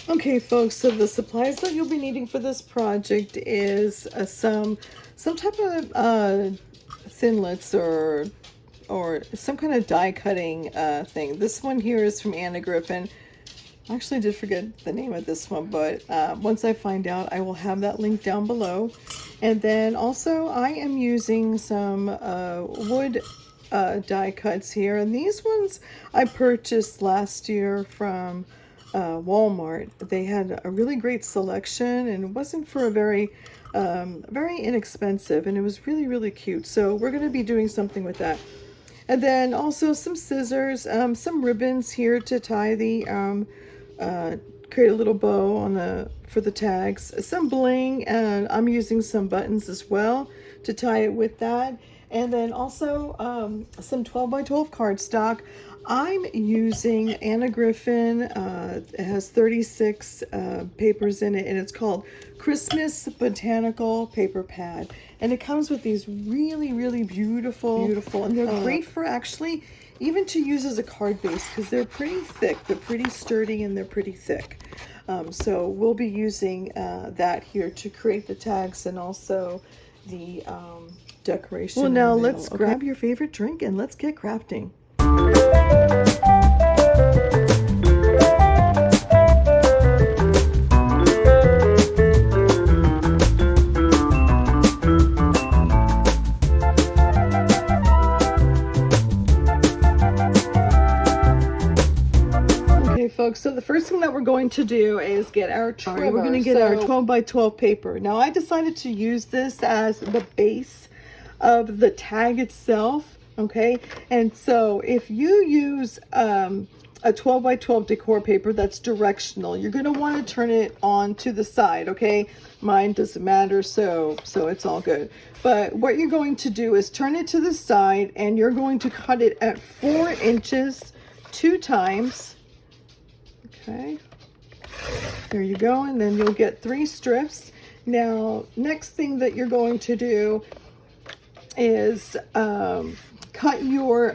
Okay, folks, so the supplies that you'll be needing for this project is some type of thinlits or some kind of die cutting thing. This one here is from Griffin. I actually did forget the name of this one, but once I find out, I will have that link down below. And then also I am using some wood die cuts here, and these ones I purchased last year from Wal-Mart. They had a really great selection, and it wasn't for a very inexpensive, and it was really, really cute. So we're going to be doing something with that. And then also some scissors, some ribbons here to tie the create a little bow on for the tags, some bling, and I'm using some buttons as well to tie it with that. And then also some 12 by 12 cardstock. I'm using Griffin. It has 36 papers in it, and it's called Christmas Botanical Paper Pad. And it comes with these really, really beautiful, and they're great for actually even to use as a card base because they're pretty thick. They're pretty sturdy and they're pretty thick. So we'll be using that here to create the tags and also the decoration. Well, now let's grab your favorite drink and let's get crafting. Okay, folks, so the first thing that we're going to do is get our trimmer. We're going to get our 12 by 12 paper. Now I decided to use this as the base of the tag itself. Okay, and so if you use a 12 by 12 decor paper that's directional, you're going to want to turn it on to the side. Okay, mine doesn't matter, so it's all good. But what you're going to do is turn it to the side, and you're going to cut it at 4 inches 2 times. Okay, there you go, and then you'll get 3 strips. Now next thing that you're going to do is cut your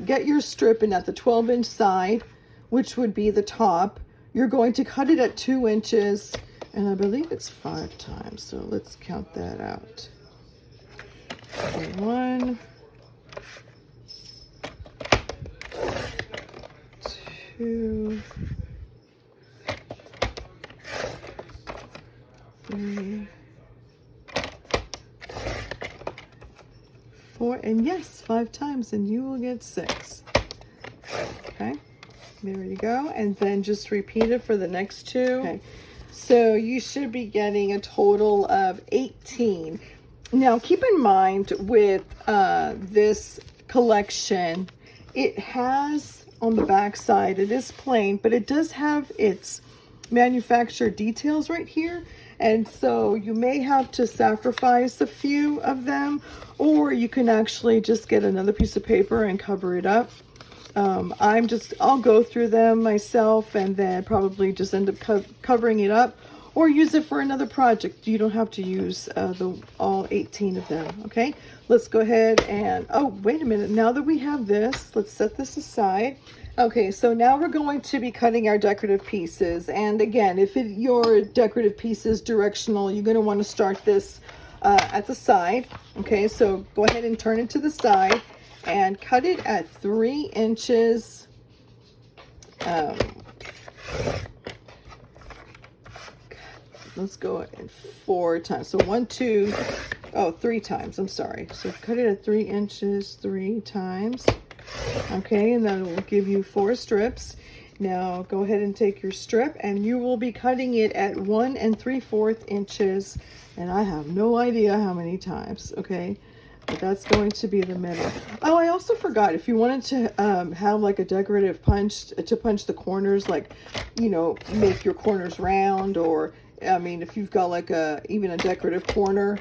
get your strip in at the 12-inch side, which would be the top. You're going to cut it at 2 inches, and I believe it's 5 times, so let's count that out. So 1, 2, 3, 4, and yes, 5 times, and you will get 6. Okay, there you go. And then just repeat it for the next 2. Okay, so you should be getting a total of 18. Now keep in mind with this collection, it has on the back side, it is plain, but it does have its manufacturer details right here. And so you may have to sacrifice a few of them, or you can actually just get another piece of paper and cover it up. I'll go through them myself and then probably just end up covering it up, or use it for another project. You don't have to use all 18 of them. Okay, let's go ahead and, oh, wait a minute. Now that we have this, let's set this aside. Okay, so now we're going to be cutting our decorative pieces. And again, if your decorative piece is directional, you're going to want to start this at the side. Okay, so go ahead and turn it to the side and cut it at 3 inches. Let's go in 4 times. So 1, 2, 3 times. I'm sorry. So cut it at 3 inches 3 times. Okay, and then it will give you 4 strips. Now go ahead and take your strip, and you will be cutting it at 1 3/4 inches, and I have no idea how many times. Okay, but that's going to be the middle. Oh, I also forgot, if you wanted to have like a decorative punch to punch the corners, like, you know, make your corners round, or I mean, if you've got like even a decorative corner,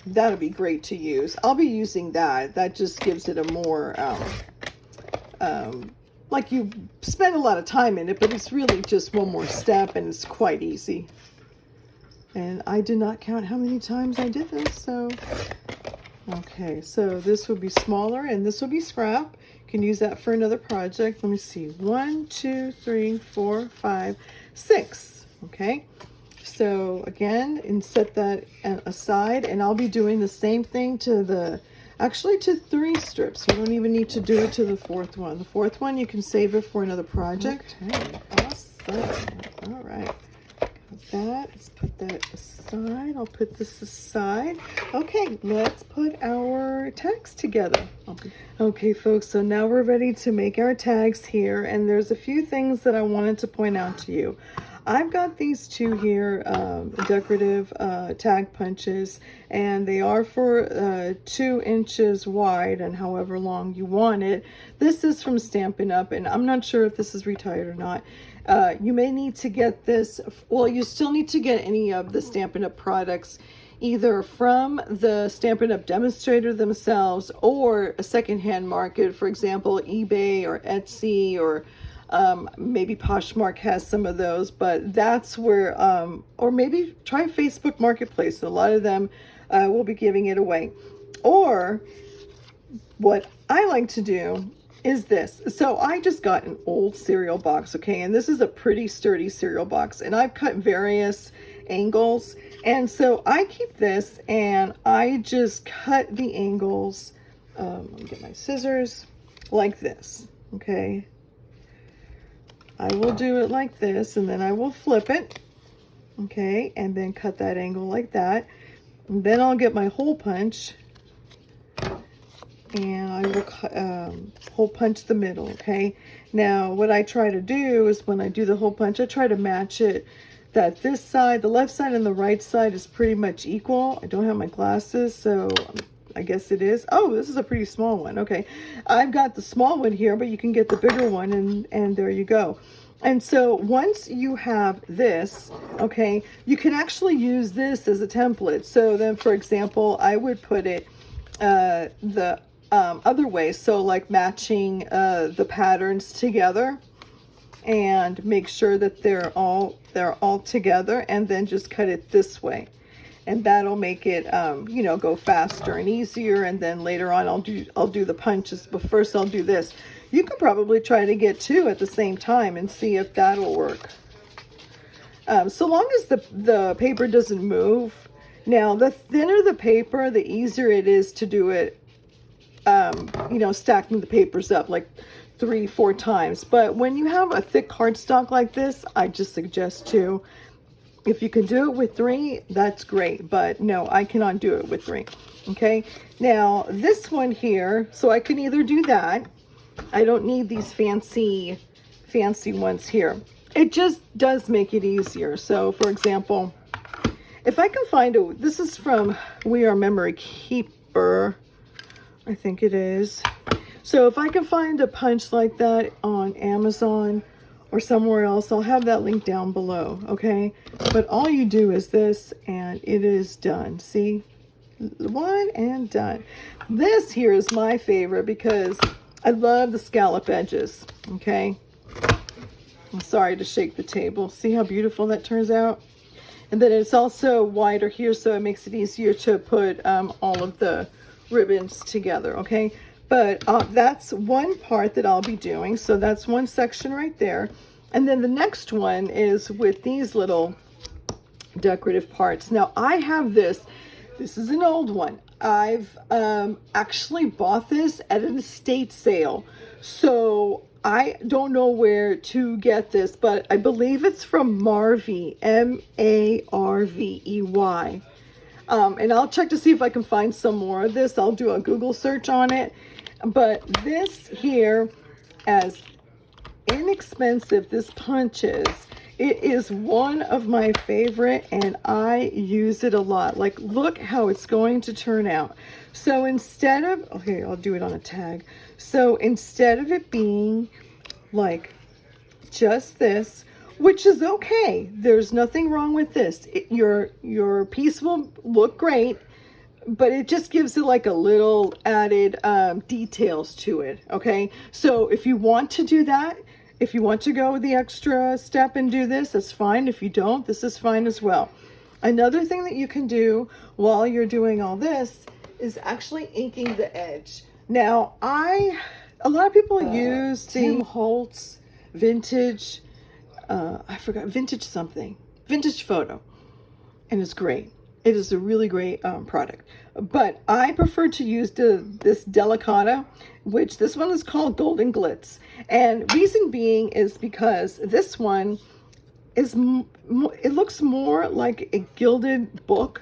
that'll be great to use. I'll be using that. That just gives it a more, like, you spend a lot of time in it, but it's really just one more step, and it's quite easy. And I did not count how many times I did this, so Okay, so this would be smaller and this will be scrap. You can use that for another project. Let me see. 1, 2, 3, 4, 5, 6. Okay. So again, and set that aside, and I'll be doing the same thing to the, actually to 3 strips. You don't even need to do it to the 4th one. The 4th one, you can save it for another project. Okay, awesome. All right. Got that. Let's put that aside. I'll put this aside. Okay, let's put our tags together. Okay, folks, so now we're ready to make our tags here, and there's a few things that I wanted to point out to you. I've got these 2 here, decorative tag punches, and they are for 2 inches wide and however long you want it. This is from Stampin' Up, and I'm not sure if this is retired or not. You may need to get this, well, you still need to get any of the Stampin' Up products either from the Stampin' Up demonstrator themselves or a secondhand market, for example, eBay or Etsy, or maybe Poshmark has some of those, but that's where, or maybe try Facebook Marketplace. A lot of them will be giving it away. Or what I like to do is this. So I just got an old cereal box, okay, and this is a pretty sturdy cereal box, and I've cut various angles, and so I keep this and I just cut the angles. Let me get my scissors like this, okay. I will do it like this, and then I will flip it, okay, and then cut that angle like that. And then I'll get my hole punch, and I will hole punch the middle, okay. Now, what I try to do is when I do the hole punch, I try to match it that this side, the left side and the right side is pretty much equal. I don't have my glasses, so I guess it is. Oh, this is a pretty small one. Okay, I've got the small one here, but you can get the bigger one, and there you go. And so once you have this, okay, you can actually use this as a template. So then, for example, I would put it the other way, so like matching the patterns together, and make sure that they're all together, and then just cut it this way. And that'll make it, you know, go faster and easier. And then later on, I'll do the punches. But first, I'll do this. You could probably try to get 2 at the same time and see if that'll work. So long as the paper doesn't move. Now, the thinner the paper, the easier it is to do it. You know, stacking the papers up like 3-4 times. But when you have a thick cardstock like this, I just suggest 2. If you can do it with 3, that's great, but no, I cannot do it with 3. Okay, now this one here, so I can either do that. I don't need these fancy ones here. It just does make it easier. So for example, if I can find this is from We Are Memory Keeper, I think it is. So if I can find a punch like that on Amazon or somewhere else, I'll have that link down below, okay? But all you do is this, and it is done. See? 1 and done. This here is my favorite because I love the scallop edges, okay? I'm sorry to shake the table. See how beautiful that turns out? And then it's also wider here, so it makes it easier to put all of the ribbons together, okay? But that's one part that I'll be doing. So that's one section right there. And then the next one is with these little decorative parts. Now I have this. This is an old one. I've actually bought this at an estate sale. So I don't know where to get this, but I believe it's from Marvey, M-A-R-V-E-Y. And I'll check to see if I can find some more of this. I'll do a Google search on it. But this here, as inexpensive this punch is, it is one of my favorite, and I use it a lot. Like, look how it's going to turn out. So instead of, okay, I'll do it on a tag. So instead of it being like just this, which is okay, there's nothing wrong with this. Your piece will look great, but it just gives it like a little added details to it, okay? So if you want to do that, if you want to go the extra step and do this, that's fine. If you don't, this is fine as well. Another thing that you can do while you're doing all this is actually inking the edge. Now, a lot of people use the Holtz vintage, I forgot, vintage something, vintage photo, and it's great. It is a really great product. But I prefer to use this Delicata, which this one is called Golden Glitz. And reason being is because this one is, it looks more like a gilded book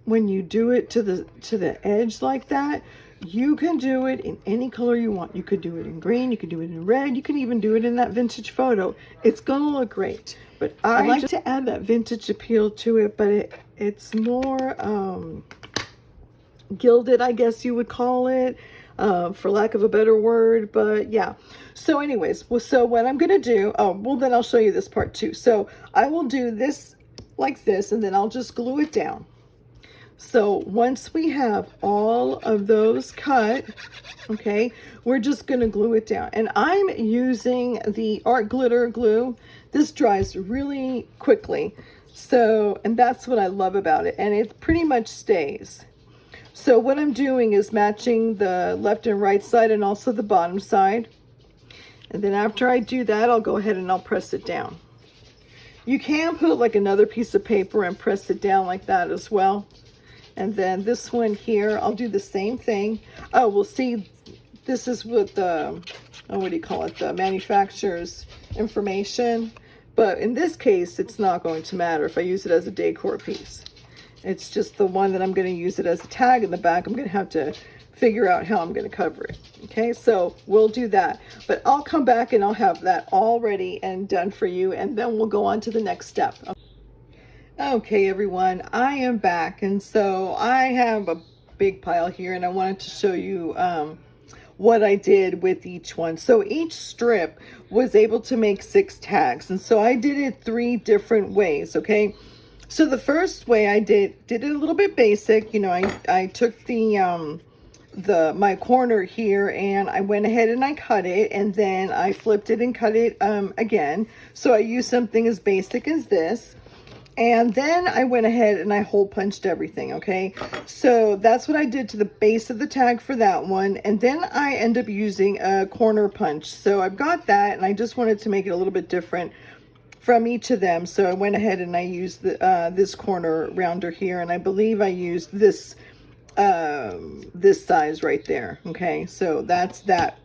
when you do it to the edge like that. You can do it in any color you want. You could do it in green, you could do it in red, you can even do it in that vintage photo. It's gonna look great. But I like to add that vintage appeal to it, but it's more gilded, I guess you would call it, for lack of a better word. But yeah, so anyways, so what I'm gonna do, oh well, then I'll show you this part too. So I will do this like this, and then I'll just glue it down. So once we have all of those cut, okay, we're just gonna glue it down. And I'm using the Art Glitter glue. This dries really quickly. So, and that's what I love about it. And it pretty much stays. So what I'm doing is matching the left and right side and also the bottom side. And then after I do that, I'll go ahead and I'll press it down. You can put like another piece of paper and press it down like that as well. And then this one here, I'll do the same thing. Oh, we'll see, this is with the, oh, what do you call it? The manufacturer's information. But in this case, it's not going to matter if I use it as a decor piece. It's just the one that I'm going to use it as a tag in the back. I'm going to have to figure out how I'm going to cover it. Okay, so we'll do that. But I'll come back and I'll have that all ready and done for you. And then we'll go on to the next step. Okay, everyone, I am back. And so I have a big pile here and I wanted to show you what I did with each one. So each strip was able to make 6 tags. And so I did it 3 different ways, okay? So the first way I did it a little bit basic. You know, I took my corner here and I went ahead and I cut it, and then I flipped it and cut it again. So I used something as basic as this. And then I went ahead and I hole punched everything, okay? So that's what I did to the base of the tag for that one. And then I end up using a corner punch. So I've got that, and I just wanted to make it a little bit different from each of them. So I went ahead and I used this corner rounder here, and I believe I used this size right there, okay? So that's that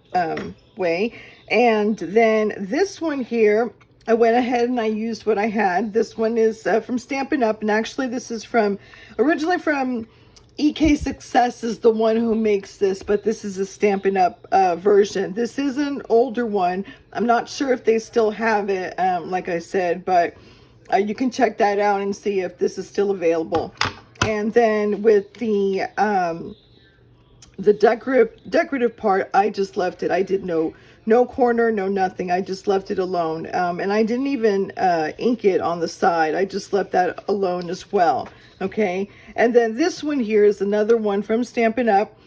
way. And then this one here, I went ahead and I used what I had. This one is from Stampin' Up, and actually this is originally from EK Success is the one who makes this, but this is a Stampin' Up version. This is an older one. I'm not sure if they still have it, like I said, but you can check that out and see if this is still available. And then with the decorative part, I just left it. I did no corner, no nothing. I just left it alone. And I didn't even ink it on the side. I just left that alone as well. Okay. And then this one here is another one from Stampin' Up.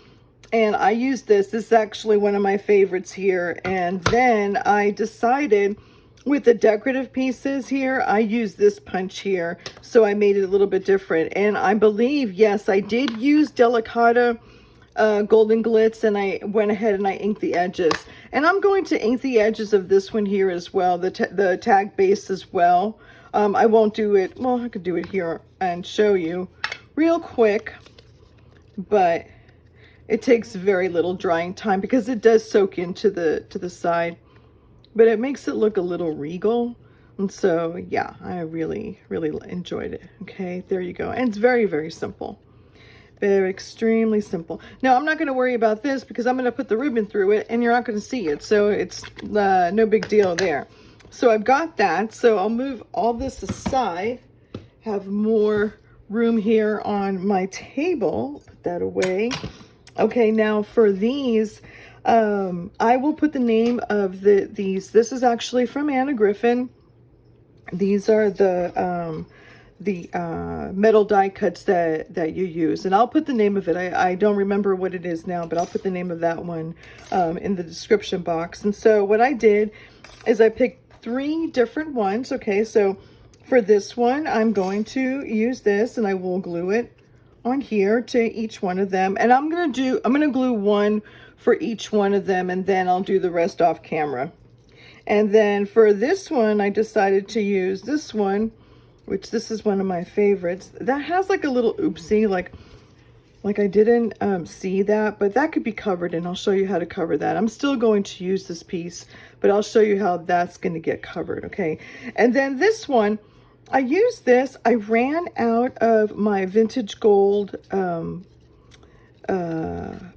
And I used this. This is actually one of my favorites here. And then I decided with the decorative pieces here, I used this punch here. So I made it a little bit different. And I believe, yes, I did use Delicata Golden Glitz, and I went ahead and I inked the edges. And I'm going to ink the edges of this one here as well, the tag base as well. I won't do it, well, I could do it here and show you real quick, but it takes very little drying time because it does soak into the side, but it makes it look a little regal. And so yeah, I really enjoyed it. Okay, there you go. And it's very, very simple. Very extremely simple. Now I'm not going to worry about this because I'm going to put the ribbon through it and you're not going to see it, so it's no big deal there. So I've got that, so I'll move all this aside, have more room here on my table, put that away. Okay, now for these, I will put the name of these. This is actually from Anna Griffin. These are the metal die cuts that you use, and I'll put the name of it. I don't remember what it is now, but I'll put the name of that one in the description box. And so what I did is I picked 3 different ones. Okay, so for this one I'm going to use this, and I will glue it on here to each one of them, and I'm gonna glue one for each one of them, and then I'll do the rest off camera. And then for this one, I decided to use this one, which this is one of my favorites. That has like a little oopsie, like I didn't see that, but that could be covered, and I'll show you how to cover that. I'm still going to use this piece, but I'll show you how that's going to get covered, okay? And then this one, I used this. I ran out of my vintage gold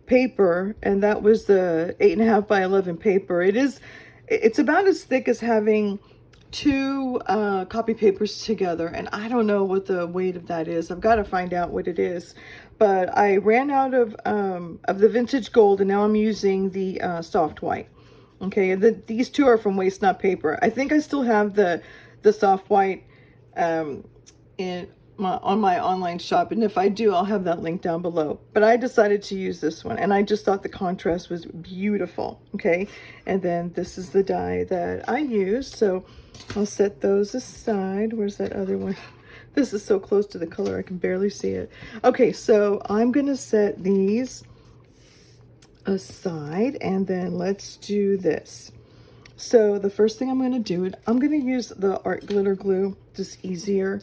paper, and that was the 8.5 by 11 paper. It's about as thick as having two copy papers together, and I don't know what the weight of that is. I've got to find out what it is. But I ran out of the vintage gold, and now I'm using the soft white. Okay, these two are from Waste Not Paper. I think I still have the soft white on my online shop, and if I do, I'll have that link down below. But I decided to use this one, and I just thought the contrast was beautiful. Okay, and then this is the die that I used, so I'll set those aside. Where's that other one? This is so close to the color I can barely see it. Okay, so I'm gonna set these aside, and then let's do this. So the first thing I'm gonna do, I'm gonna use the art glitter glue, just easier.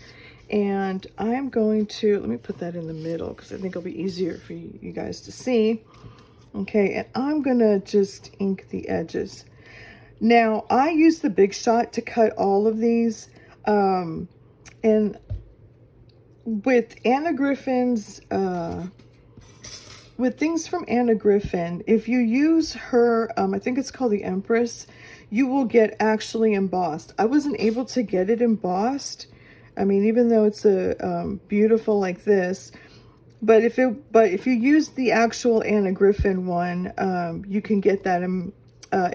And I'm going to, let me put that in the middle because I think it'll be easier for you guys to see. Okay, and I'm gonna just ink the edges. Now, I use the Big Shot to cut all of these. And with Anna Griffin's, with things from Anna Griffin, if you use her, I think it's called the Empress, you will get actually embossed. I wasn't able to get it embossed. I mean, even though it's a beautiful like this, but if you use the actual Anna Griffin one, you can get that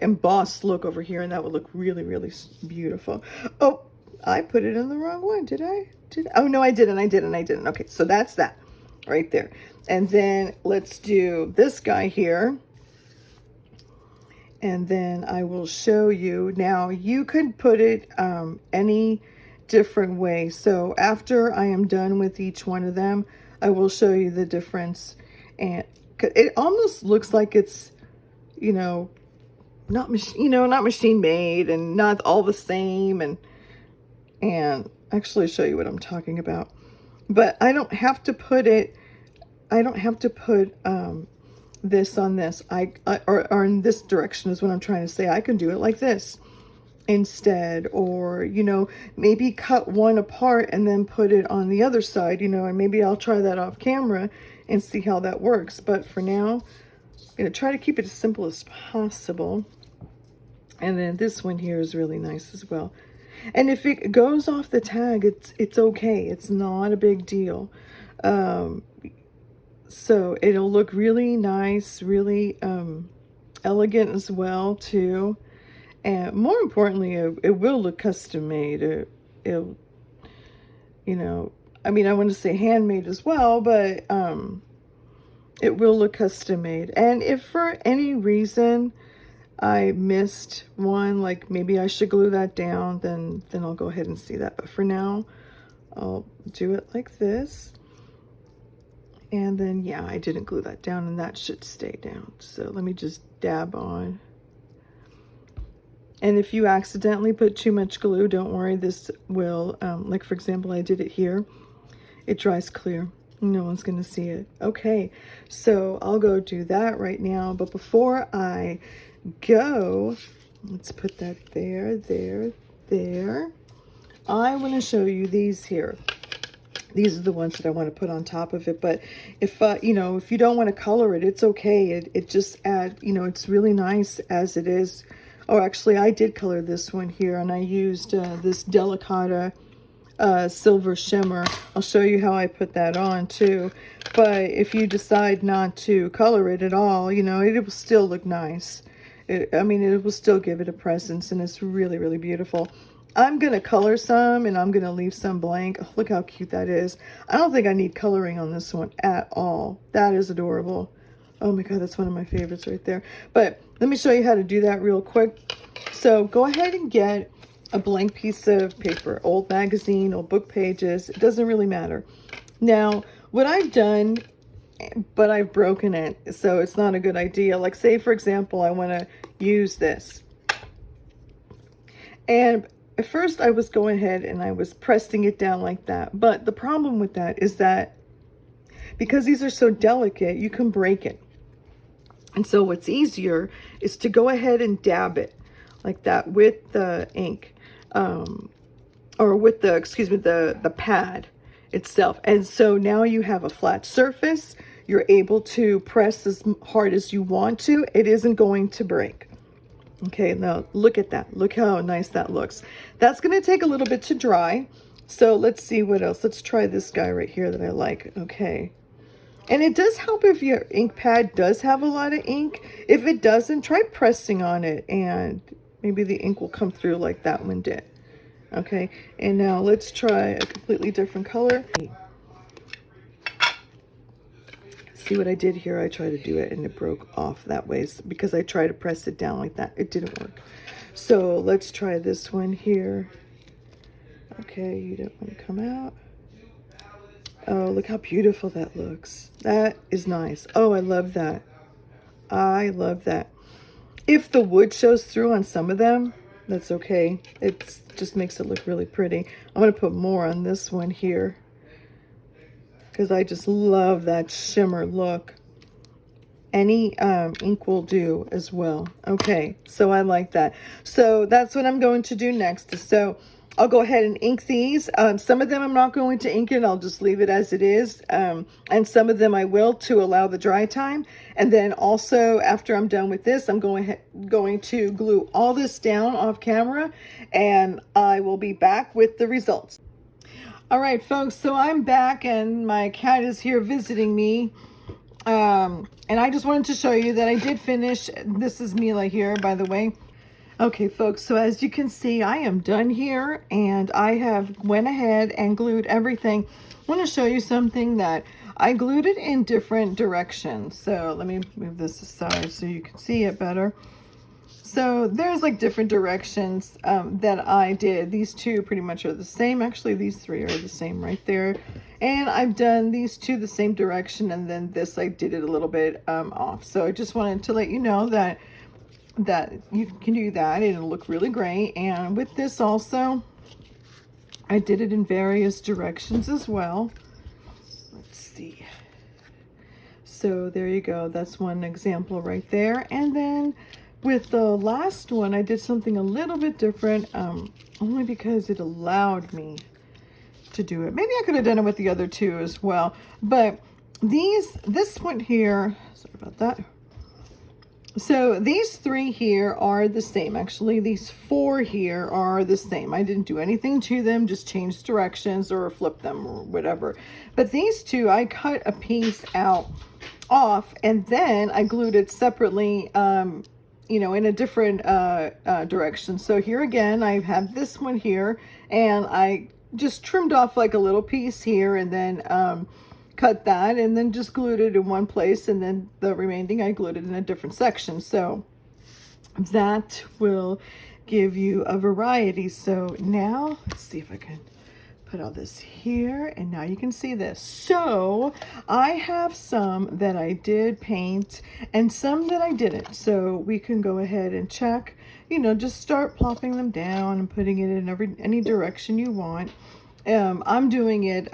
embossed look over here, and that would look really, really beautiful. Oh, I put it in the wrong one. Did I? Oh no, I didn't. Okay, so that's that right there. And then let's do this guy here. And then I will show you. Now you could put it any different way. So after I am done with each one of them, I will show you the difference. And it almost looks like it's, not machine made and not all the same, and actually show you what I'm talking about. But I don't have to put this on this, or in this direction is what I'm trying to say. I can do it like this instead, or maybe cut one apart and then put it on the other side, and maybe I'll try that off camera and see how that works. But for now, I'm going to try to keep it as simple as possible. And then this one here is really nice as well. And if it goes off the tag, it's okay. It's not a big deal. So it'll look really nice, really elegant as well too. And more importantly, it will look custom made. It'll, I mean, I want to say handmade as well, but it will look custom made. And if for any reason I missed one, like maybe I should glue that down, then I'll go ahead and see that. But for now, I'll do it like this. And then, yeah, I didn't glue that down, and that should stay down. So let me just dab on. And if you accidentally put too much glue, don't worry, this will, like for example, I did it here. It dries clear. No one's going to see it. Okay, so I'll go do that right now. But before I go, let's put that there. I want to show you these here. These are the ones that I want to put on top of it. But if, if you don't want to color it, it's okay. It just it's really nice as it is. Oh, actually, I did color this one here, and I used this Delicata silver shimmer. I'll show you how I put that on too. But if you decide not to color it at all, it will still look nice. It will still give it a presence, and it's really, really beautiful. I'm going to color some, and I'm going to leave some blank. Oh, look how cute that is. I don't think I need coloring on this one at all. That is adorable. Oh my God, that's one of my favorites right there. But let me show you how to do that real quick. So go ahead and get a blank piece of paper, old magazine, old book pages. It doesn't really matter. Now, what I've done, but I've broken it, so it's not a good idea. Like say for example, I want to use this. And at first I was going ahead and I was pressing it down like that. But the problem with that is that because these are so delicate, you can break it. And so what's easier is to go ahead and dab it like that with the ink, or with the, excuse me, the pad itself. And so now you have a flat surface. You're able to press as hard as you want to. It isn't going to break. Okay, now look at that. Look how nice that looks. That's going to take a little bit to dry. So let's see what else. Let's try this guy right here that I like. Okay. And it does help if your ink pad does have a lot of ink. If it doesn't, try pressing on it and maybe the ink will come through like that one did. Okay, and now let's try a completely different color. See what I did here? I tried to do it and it broke off that way because I tried to press it down like that. It didn't work. So let's try this one here. Okay, you don't want to come out. Oh, look how beautiful that looks. That is nice. Oh, I love that. I love that. If the wood shows through on some of them, that's okay. It just makes it look really pretty. I'm going to put more on this one here, because I just love that shimmer look. Any ink will do as well. Okay, so I like that. So that's what I'm going to do next. So I'll go ahead and ink these. Some of them I'm not going to ink it. I'll just leave it as it is. And some of them I will, to allow the dry time. And then also after I'm done with this, I'm going to glue all this down off camera, and I will be back with the results. All right, folks, so I'm back and my cat is here visiting me. And I just wanted to show you that I did finish. This is Mila here, by the way. Okay, folks, so as you can see, I am done here and I have went ahead and glued everything. I want to show you something that I glued it in different directions. So let me move this aside so you can see it better. So there's like different directions that I did. These two pretty much are the same. Actually, these three are the same right there. And I've done these two the same direction, and then this I did it a little bit off. So I just wanted to let you know that you can do that. It'll look really great. And with this also, I did it in various directions as well. Let's see. So there you go. That's one example right there. And then with the last one, I did something a little bit different, only because it allowed me to do it. Maybe I could have done it with the other two as well. But this one here, sorry about that. So these three here are the same. Actually, these four here are the same. I didn't do anything to them, just change directions or flip them or whatever. But these two, I cut a piece off, and then I glued it separately, you know, in a different direction. So here again, I have this one here, and I just trimmed off like a little piece here, and then cut that, and then just glued it in one place, and then the remaining I glued it in a different section. So that will give you a variety. So now let's see if I can put all this here, and now you can see this. So I have some that I did paint and some that I didn't, so we can go ahead and check, you know, just start plopping them down and putting it in any direction you want. I'm doing it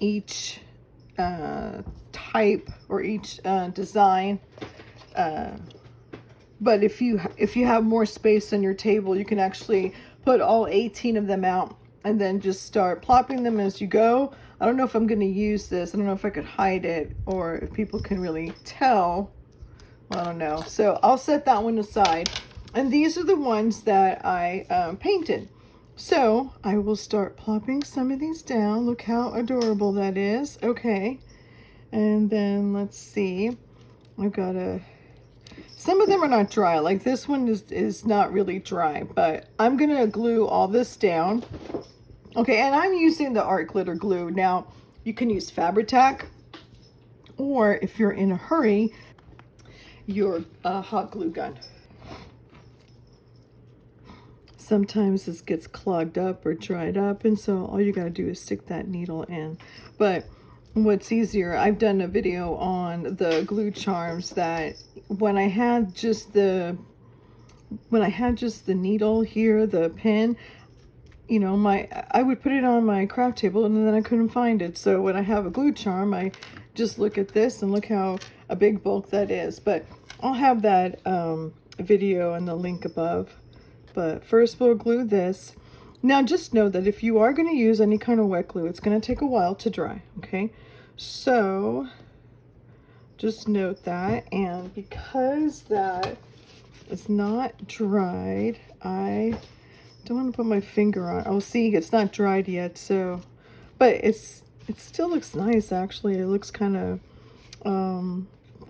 each type or each design, but if you have more space on your table, you can actually put all 18 of them out and then just start plopping them as you go. I don't know if I'm going to use this. I don't know if I could hide it or if people can really tell. I don't know. So I'll set that one aside. And these are the ones that I painted. So I will start plopping some of these down. Look how adorable that is. Okay. And then let's see. I've got some of them are not dry. Like this one is not really dry, but I'm going to glue all this down. Okay, and I'm using the art glitter glue. Now, you can use Fabri-Tac, or if you're in a hurry, your hot glue gun. Sometimes this gets clogged up or dried up, and so all you got to do is stick that needle in. But what's easier, I've done a video on the glue charms that when I had just the needle here, the pin, you know, I would put it on my craft table and then I couldn't find it. So when I have a glue charm, I just look at this and look how a big bulk that is. But I'll have that video in the link above. But first we'll glue this. Now just know that if you are going to use any kind of wet glue, it's going to take a while to dry, okay? So just note that. And because that is not dried, I don't want to put my finger on. Oh, see, it's not dried yet, so, but it still looks nice, actually. It looks kind of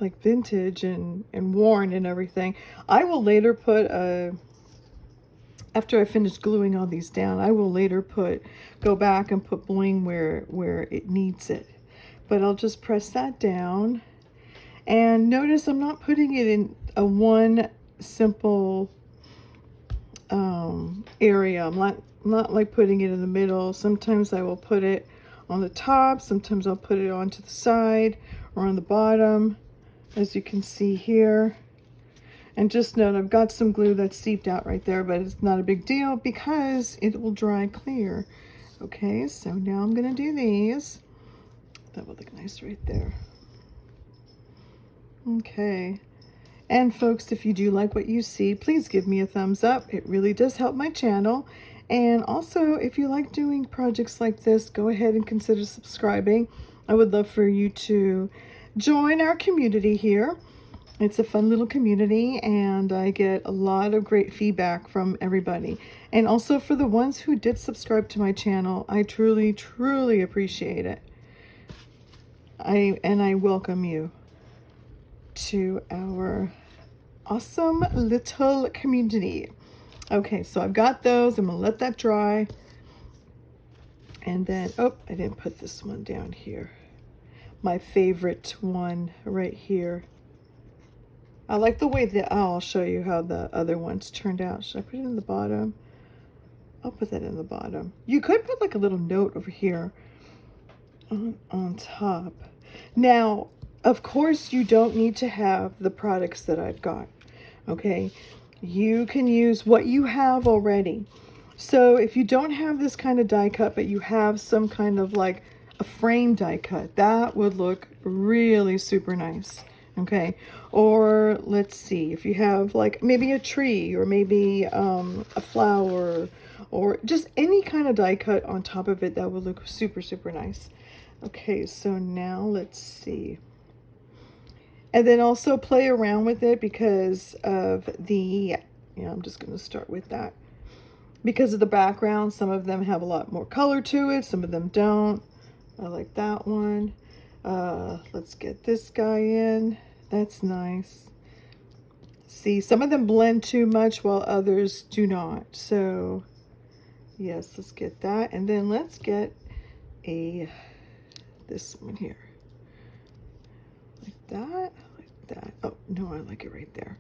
like vintage and worn and everything. I will later put after I finish gluing all these down, I will later go back and put bling where it needs it. But I'll just press that down. And notice I'm not putting it in a one simple area. I'm not like putting it in the middle. Sometimes I will put it on the top. Sometimes I'll put it onto the side or on the bottom, as you can see here. And just note, I've got some glue that's seeped out right there, but it's not a big deal because it will dry clear. Okay, so now I'm gonna do these. That would look nice right there. Okay. And folks, if you do like what you see, please give me a thumbs up. It really does help my channel. And also, if you like doing projects like this, go ahead and consider subscribing. I would love for you to join our community here. It's a fun little community, and I get a lot of great feedback from everybody. And also for the ones who did subscribe to my channel, I truly, truly appreciate it. I welcome you to our awesome little community. Okay, so I've got those. I'm gonna let that dry. And then, oh, I didn't put this one down here. My favorite one right here. I like the way that, oh, I'll show you how the other ones turned out. Should I put it in the bottom? I'll put that in the bottom. You could put like a little note over here on top. Now, of course, you don't need to have the products that I've got, okay? You can use what you have already. So if you don't have this kind of die cut, but you have some kind of like a frame die cut, that would look really super nice, okay? Or let's see, if you have like maybe a tree or maybe a flower or just any kind of die cut on top of it, that would look super, super nice. Okay, so now let's see. And then also play around with it because of the, I'm just going to start with that. Because of the background, some of them have a lot more color to it, some of them don't. I like that one. Let's get this guy in. That's nice. See, some of them blend too much while others do not. So, yes, let's get that. And then let's get this one here. Like that, like that. Oh, no, I like it right there.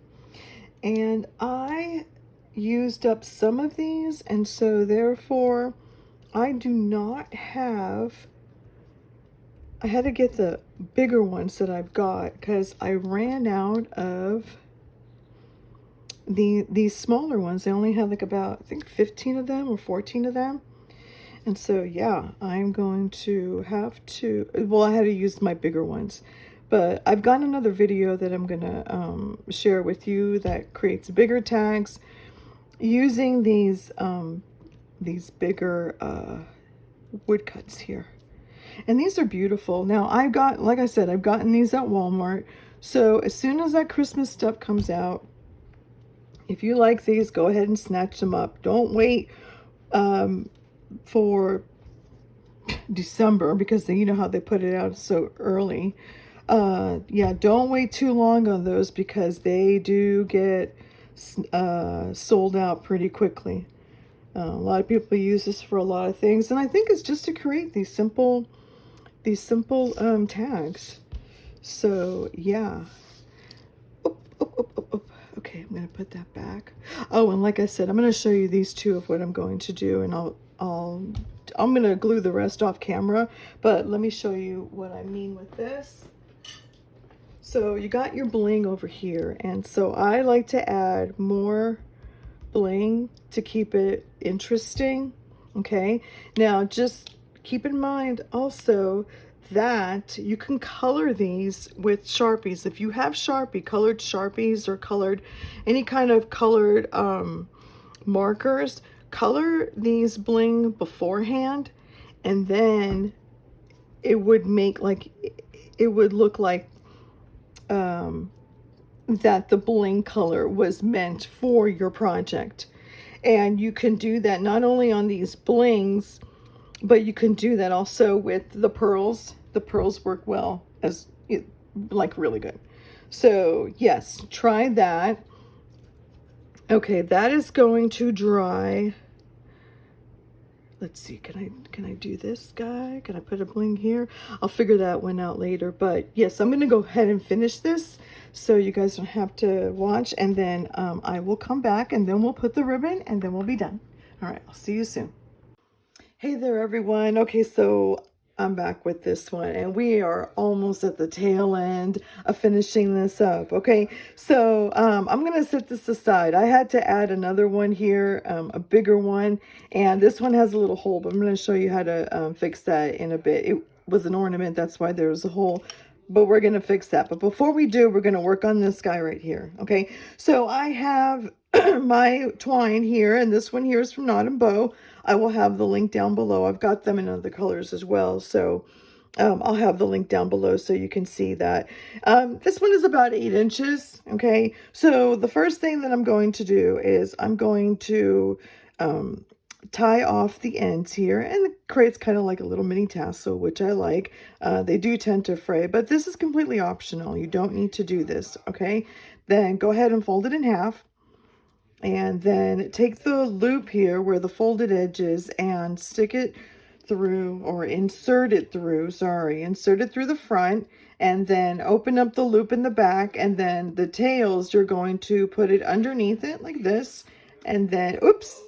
And I used up some of these, and so therefore I do not have, I had to get the bigger ones that I've got because I ran out of these smaller ones. I only had like about, I think 15 of them or 14 of them. And so, yeah, I'm going to have to, well, I had to use my bigger ones. But I've got another video that I'm going to share with you that creates bigger tags using these bigger woodcuts here. And these are beautiful. Now, I've got, like I said, I've gotten these at Walmart. So as soon as that Christmas stuff comes out, if you like these, go ahead and snatch them up. Don't wait for December because you know how they put it out so early. Yeah, don't wait too long on those because they do get sold out pretty quickly. A lot of people use this for a lot of things, and I think it's just to create these simple tags. So yeah. Okay, I'm gonna put that back. Oh, and like I said, I'm gonna show you these two of what I'm going to do, and I'm gonna glue the rest off camera, but let me show you what I mean with this. So you got your bling over here, and so I like to add more bling to keep it interesting. Okay, now just keep in mind also that you can color these with Sharpies. If you have colored Sharpies or colored any kind of colored markers, color these bling beforehand, and then it would make like, it would look like that the bling color was meant for your project. And you can do that not only on these blings, but you can do that also with the pearls. The pearls work well as, like, really good. So yes, try that. Okay, that is going to dry. Let's see, can I do this guy? Can I put a bling here? I'll figure that one out later. But yes, I'm gonna go ahead and finish this so you guys don't have to watch, and then I will come back and then we'll put the ribbon and then we'll be done. All right, I'll see you soon. Hey there, everyone. Okay, so I'm back with this one, and we are almost at the tail end of finishing this up. Okay, so I'm gonna set this aside. I had to add another one here, a bigger one, and this one has a little hole, but I'm gonna show you how to fix that in a bit. It was an ornament, that's why there was a hole, but we're gonna fix that. But before we do, we're gonna work on this guy right here. Okay, so I have my twine here, and this one here is from Knot and Bow. I will have the link down below. I've got them in other colors as well, so I'll have the link down below so you can see that. This one is about 8 inches, okay? So the first thing that I'm going to do is I'm going to tie off the ends here, and it creates kind of like a little mini tassel, which I like. They do tend to fray, but this is completely optional. You don't need to do this, okay? Then go ahead and fold it in half. And then take the loop here where the folded edge is and stick it through, or insert it through the front, and then open up the loop in the back, and then the tails, you're going to put it underneath it like this, and then, oops,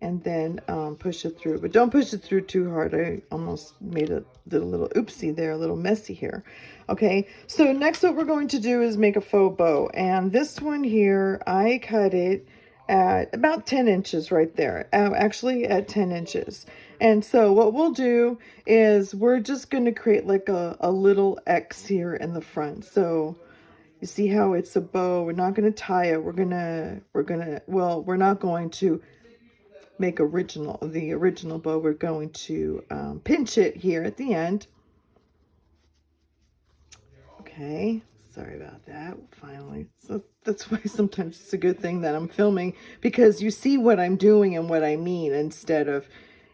and then push it through. But don't push it through too hard. I almost made a little oopsie there, a little messy here. Okay, so next what we're going to do is make a faux bow. And this one here, I cut it at about 10 inches right there, actually at 10 inches. And so what we'll do is we're just going to create like a little X here in the front. So you see how it's a bow. We're not going to tie it. We're not going to make the original bow. We're going to pinch it here at the end. Okay, sorry about that. Finally, so that's why sometimes it's a good thing that I'm filming, because you see what I'm doing and what I mean, instead of,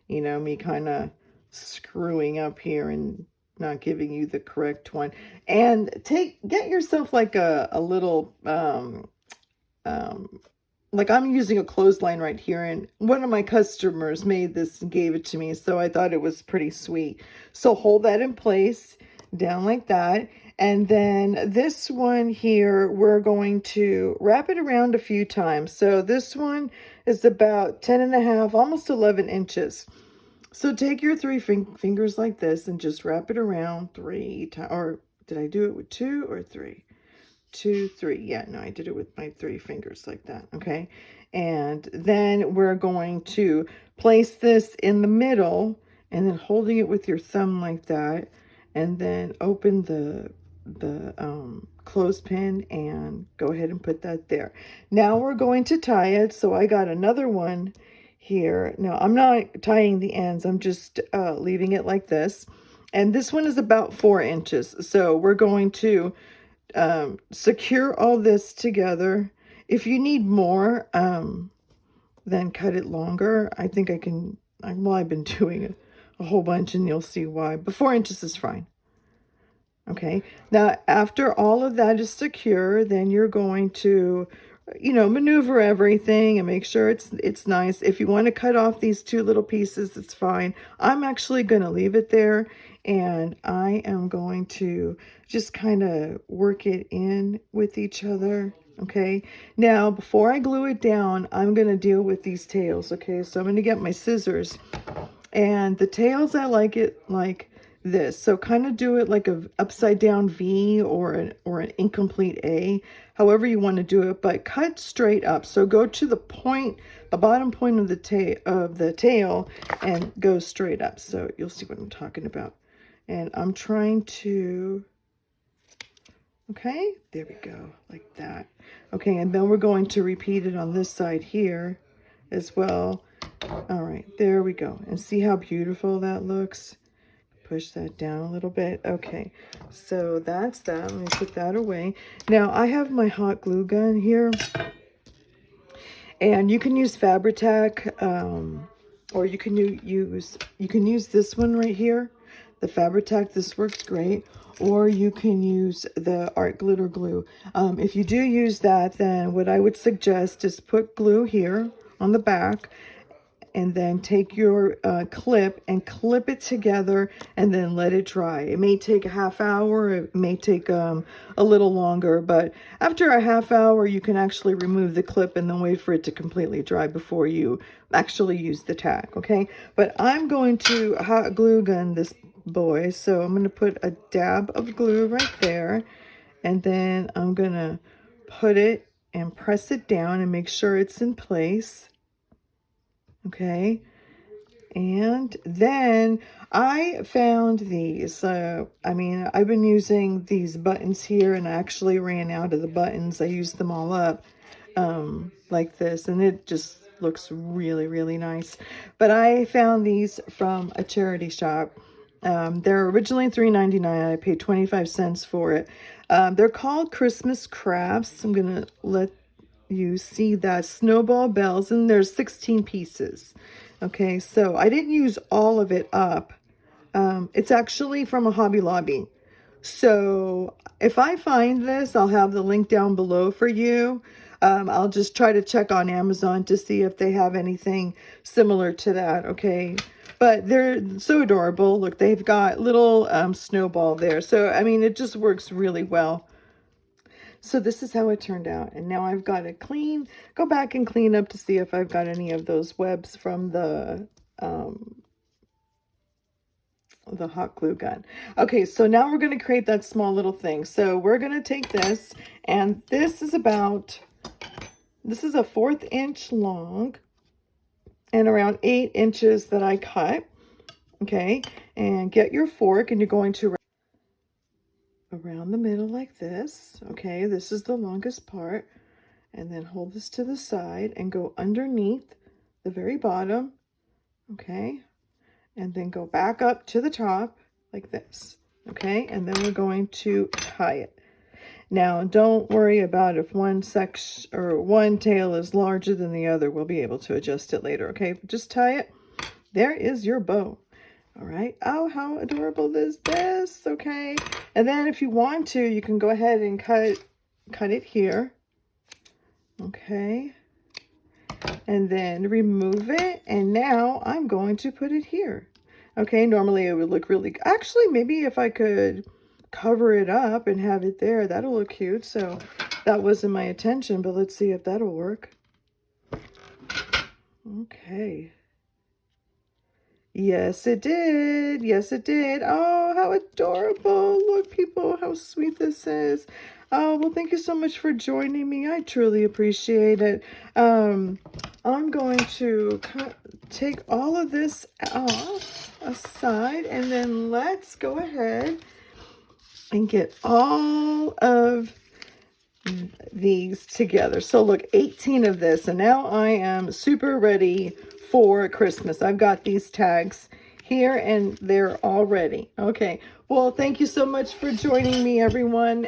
you know, me kind of screwing up here and not giving you the correct one. And get yourself like a little like I'm using a clothesline right here, and one of my customers made this and gave it to me, so I thought it was pretty sweet. So hold that in place down like that. And then this one here, we're going to wrap it around a few times. So this one is about 10.5, almost 11 inches. So take your 3 fingers like this and just wrap it around 3 times. Or did I do it with 2 or 3? 2, 3. Yeah, no, I did it with my 3 fingers like that. Okay. And then we're going to place this in the middle, and then holding it with your thumb like that, and then open the clothespin and go ahead and put that there. Now we're going to tie it. So I got another one here. Now I'm not tying the ends. I'm just leaving it like this. And this one is about 4 inches. So we're going to secure all this together. If you need more, then cut it longer. I think I can, well, I've been doing a whole bunch, and you'll see why. But 4 inches is fine. Okay, now after all of that is secure, then you're going to, you know, maneuver everything and make sure it's nice. If you want to cut off these 2 little pieces, it's fine. I'm actually going to leave it there, and I am going to just kind of work it in with each other. Okay, now before I glue it down, I'm going to deal with these tails. Okay, so I'm going to get my scissors, and the tails, I like it like this. So kind of do it like a upside down V or an incomplete A, however you want to do it, but cut straight up. So go to the point, the bottom point of the tail and go straight up. So you'll see what I'm talking about. And I'm trying to, okay, there we go, like that. Okay, and then we're going to repeat it on this side here as well. All right, there we go. And see how beautiful that looks? Push that down a little bit. Okay, so that's that. Let me put that away. Now I have my hot glue gun here, and you can use Fabri-Tac, or you can use this one right here, the Fabri-Tac. This works great. Or you can use the art glitter glue. If you do use that, then what I would suggest is put glue here on the back, and then take your clip and clip it together and then let it dry. It may take a half hour, it may take a little longer, but after a half hour you can actually remove the clip and then wait for it to completely dry before you actually use the tack, okay? But I'm going to hot glue gun this boy, so I'm going to put a dab of glue right there, and then I'm going to put it and press it down and make sure it's in place. Okay, and then I found these. I mean, I've been using these buttons here, and I actually ran out of the buttons. I used them all up like this, and it just looks really, really nice. But I found these from a charity shop. They're originally $3.99. I paid 25 cents for it. They're called Christmas crafts. I'm going to let you see that snowball bells, and there's 16 pieces. Okay, so I didn't use all of it up. It's actually from a Hobby Lobby. So if I find this, I'll have the link down below for you. I'll just try to check on Amazon to see if they have anything similar to that. Okay, but they're so adorable. Look, they've got little snowball there. So I mean, it just works really well. So this is how it turned out. And now I've got to go back and clean up to see if I've got any of those webs from the hot glue gun. Okay, so now we're going to create that small little thing. So we're going to take this, and this is a 1/4 inch long and around 8 inches that I cut. Okay, and get your fork, and you're going to around the middle like this. Okay, this is the longest part, and then hold this to the side and go underneath the very bottom. Okay, and then go back up to the top like this. Okay, and then we're going to tie it. Now don't worry about if one section or one tail is larger than the other. We'll be able to adjust it later. Okay, just tie it. There is your bow. All right. Oh, how adorable is this? Okay. And then if you want to, you can go ahead and cut it here. Okay. And then remove it. And now I'm going to put it here. Okay. Normally it would look really, actually, maybe if I could cover it up and have it there, that'll look cute. So that wasn't my intention, but let's see if that'll work. Okay. Yes, it did. Yes, it did. Oh, how adorable. Look, people, how sweet this is. Oh, well, thank you so much for joining me. I truly appreciate it. I'm going to take all of this off aside, and then let's go ahead and get all of these together. So look, 18 of this, and now I am super ready for Christmas. I've got these tags here, and they're all ready. Okay, well, thank you so much for joining me, everyone.